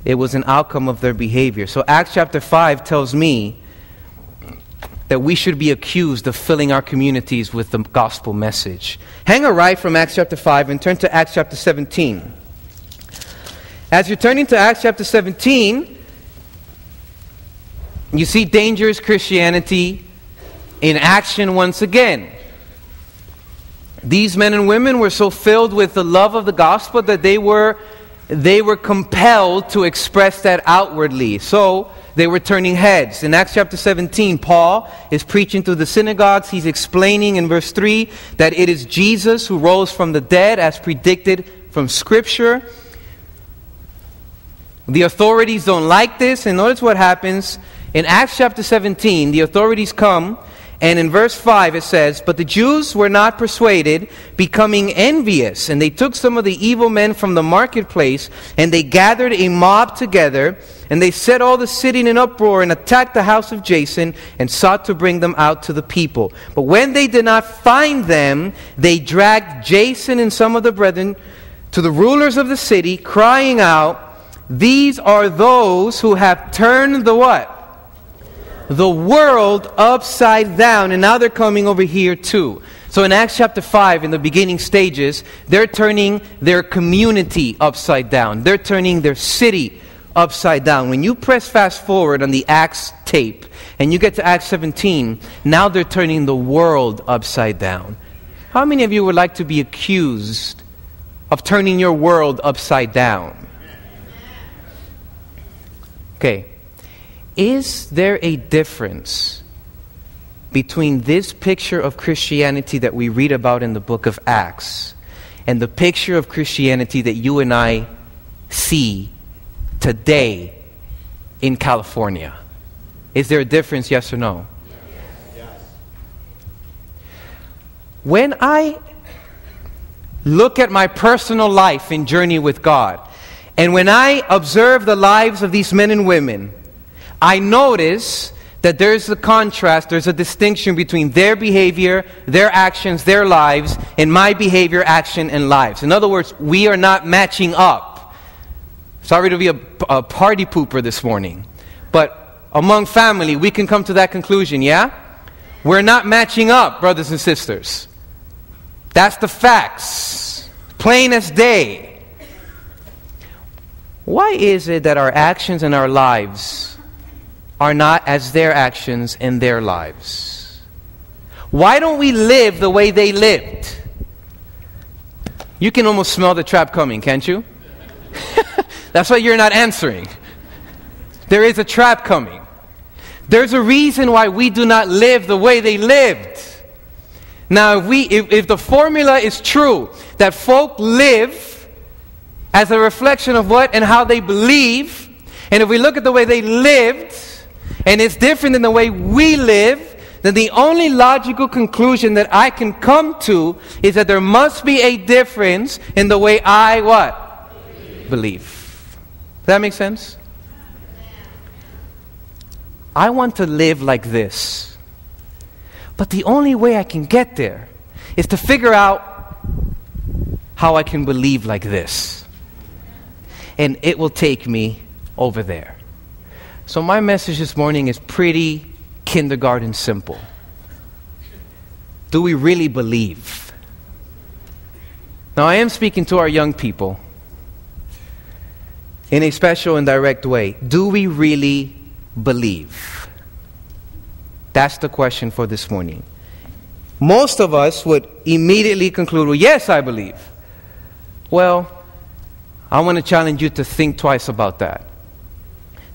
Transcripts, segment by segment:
It was an outcome of their behavior. So Acts chapter 5 tells me that we should be accused of filling our communities with the gospel message. Hang a right from Acts chapter 5 and turn to Acts chapter 17. As you're turning to Acts chapter 17, you see dangerous Christianity in action once again. These men and women were so filled with the love of the gospel that they were compelled to express that outwardly. So they were turning heads. In Acts chapter 17, Paul is preaching to the synagogues. He's explaining in verse 3 that it is Jesus who rose from the dead as predicted from Scripture. The authorities don't like this, and notice what happens. In Acts chapter 17, the authorities come, and in verse 5 it says, "But the Jews were not persuaded, becoming envious, and they took some of the evil men from the marketplace, and they gathered a mob together, and they set all the city in an uproar, and attacked the house of Jason, and sought to bring them out to the people. But when they did not find them, they dragged Jason and some of the brethren to the rulers of the city, crying out, 'These are those who have turned the what? The world upside down.'" And now they're coming over here too. So in Acts chapter 5, in the beginning stages, they're turning their community upside down. They're turning their city upside down. When you press fast forward on the Acts tape and you get to Acts 17, now they're turning the world upside down. How many of you would like to be accused of turning your world upside down? Okay. Is there a difference between this picture of Christianity that we read about in the book of Acts and the picture of Christianity that you and I see today in California? Is there a difference, yes or no? Yes. When I look at my personal life and journey with God, and when I observe the lives of these men and women, I notice that there's a contrast, there's a distinction between their behavior, their actions, their lives, and my behavior, action, and lives. In other words, we are not matching up. Sorry to be a party pooper this morning, but among family, we can come to that conclusion, yeah? We're not matching up, brothers and sisters. That's the facts, plain as day. Why is it that our actions and our lives are not as their actions and their lives? Why don't we live the way they lived? You can almost smell the trap coming, can't you? That's why you're not answering. There is a trap coming. There's a reason why we do not live the way they lived. Now, if the formula is true, that folk live as a reflection of what and how they believe, and if we look at the way they lived, and it's different than the way we live, then the only logical conclusion that I can come to is that there must be a difference in the way I what? Believe. Does that make sense? I want to live like this. But the only way I can get there is to figure out how I can believe like this. And it will take me over there. So my message this morning is pretty kindergarten simple. Do we really believe? Now I am speaking to our young people in a special and direct way. Do we really believe? That's the question for this morning. Most of us would immediately conclude, well, yes, I believe. Well, I want to challenge you to think twice about that.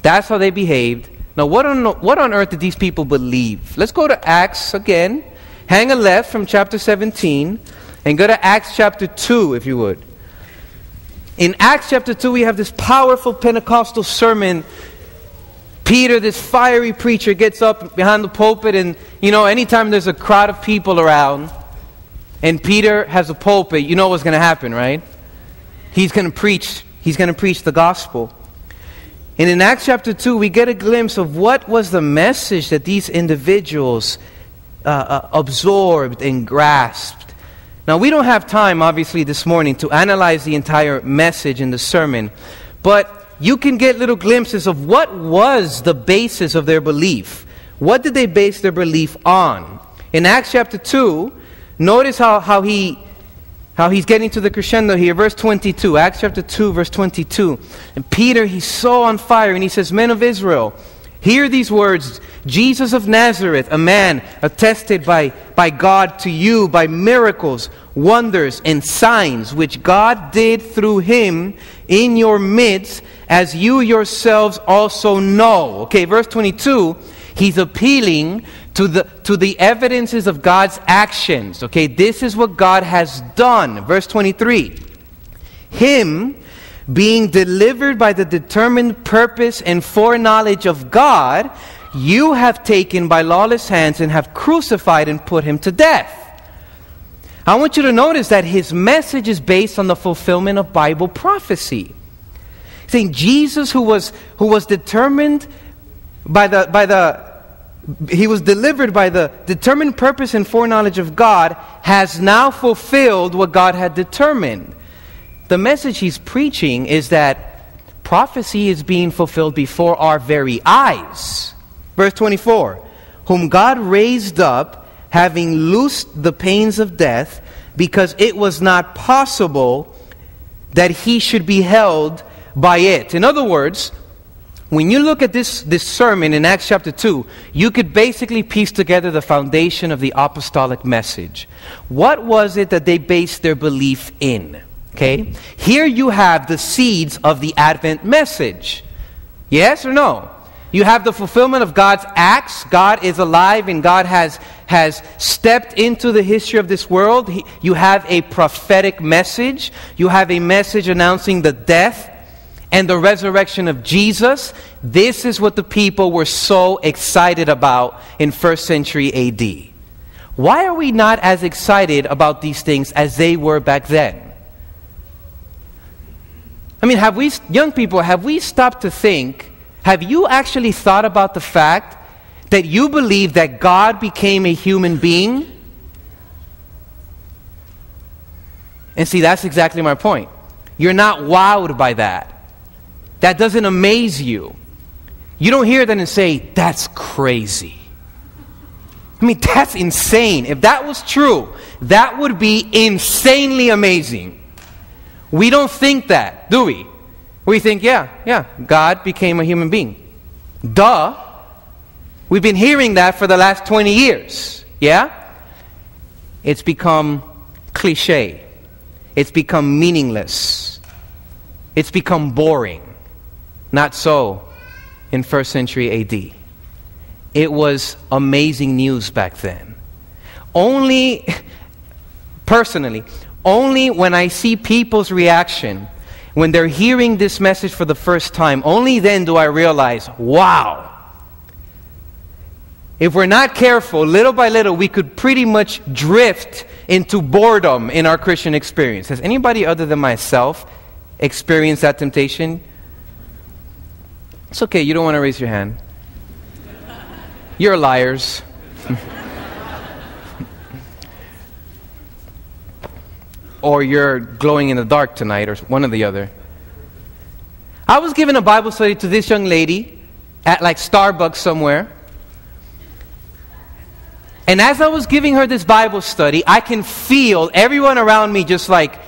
That's how they behaved. Now, what on earth did these people believe? Let's go to Acts again. Hang a left from chapter 17 and go to Acts chapter 2, if you would. In Acts chapter 2, we have this powerful Pentecostal sermon. Peter, this fiery preacher, gets up behind the pulpit, and, anytime there's a crowd of people around and Peter has a pulpit, you know what's going to happen, right? He's going to preach the gospel. And in Acts chapter 2, we get a glimpse of what was the message that these individuals absorbed and grasped. Now, we don't have time, obviously, this morning to analyze the entire message in the sermon, but you can get little glimpses of what was the basis of their belief. What did they base their belief on? In Acts chapter 2, notice how he's getting to the crescendo here. Verse 22, Acts chapter 2, verse 22. And Peter, he's so on fire, and he says, "Men of Israel, hear these words. Jesus of Nazareth, a man attested by God to you by miracles, wonders, and signs, which God did through him in your midst, as you yourselves also know." Okay, verse 22, he's appealing to the evidences of God's actions. Okay, this is what God has done. Verse 23, "Him being delivered by the determined purpose and foreknowledge of God, you have taken by lawless hands and have crucified and put him to death." I want you to notice that his message is based on the fulfillment of Bible prophecy. Saying Jesus, who was determined he was delivered by the determined purpose and foreknowledge of God, has now fulfilled what God had determined. The message he's preaching is that prophecy is being fulfilled before our very eyes. Verse 24, "Whom God raised up, having loosed the pains of death, because it was not possible that he should be held by it." In other words, when you look at this sermon in Acts chapter 2, you could basically piece together the foundation of the apostolic message. What was it that they based their belief in? Okay, here you have the seeds of the Advent message. Yes or no? You have the fulfillment of God's acts. God is alive and God has stepped into the history of this world. You have a prophetic message. You have a message announcing the death and the resurrection of Jesus. This is what the people were so excited about in 1st century AD. Why are we not as excited about these things as they were back then? I mean, young people, have we stopped to think, have you actually thought about the fact that you believe that God became a human being? And see, that's exactly my point. You're not wowed by that. That doesn't amaze you. You don't hear that and say, "That's crazy." I mean, that's insane. If that was true, that would be insanely amazing. We don't think that, do we? We think, yeah, God became a human being. Duh. We've been hearing that for the last 20 years. Yeah? It's become cliche. It's become meaningless. It's become boring. Not so in 1st century AD. It was amazing news back then. Personally, only when I see people's reaction, when they're hearing this message for the first time, only then do I realize, wow. If we're not careful, little by little, we could pretty much drift into boredom in our Christian experience. Has anybody other than myself experienced that temptation? It's okay, you don't want to raise your hand. You're liars. Or you're glowing in the dark tonight, or one or the other. I was giving a Bible study to this young lady at like Starbucks somewhere. And as I was giving her this Bible study, I can feel everyone around me just like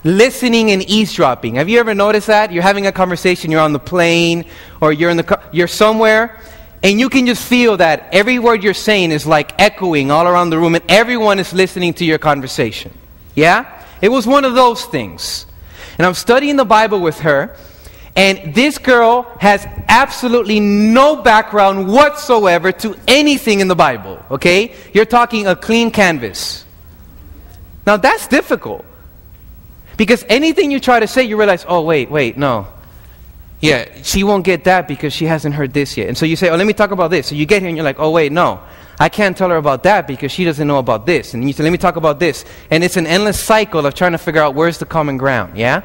listening and eavesdropping. Have you ever noticed that? You're having a conversation, you're on the plane, or you're somewhere, and you can just feel that every word you're saying is like echoing all around the room, and everyone is listening to your conversation. Yeah? It was one of those things. And I'm studying the Bible with her, and this girl has absolutely no background whatsoever to anything in the Bible, okay? You're talking a clean canvas. Now that's difficult. Because anything you try to say, you realize, oh, wait, no. Yeah, she won't get that because she hasn't heard this yet. And so you say, oh, let me talk about this. So you get here and you're like, oh, wait, no. I can't tell her about that because she doesn't know about this. And you say, let me talk about this. And it's an endless cycle of trying to figure out where's the common ground, yeah?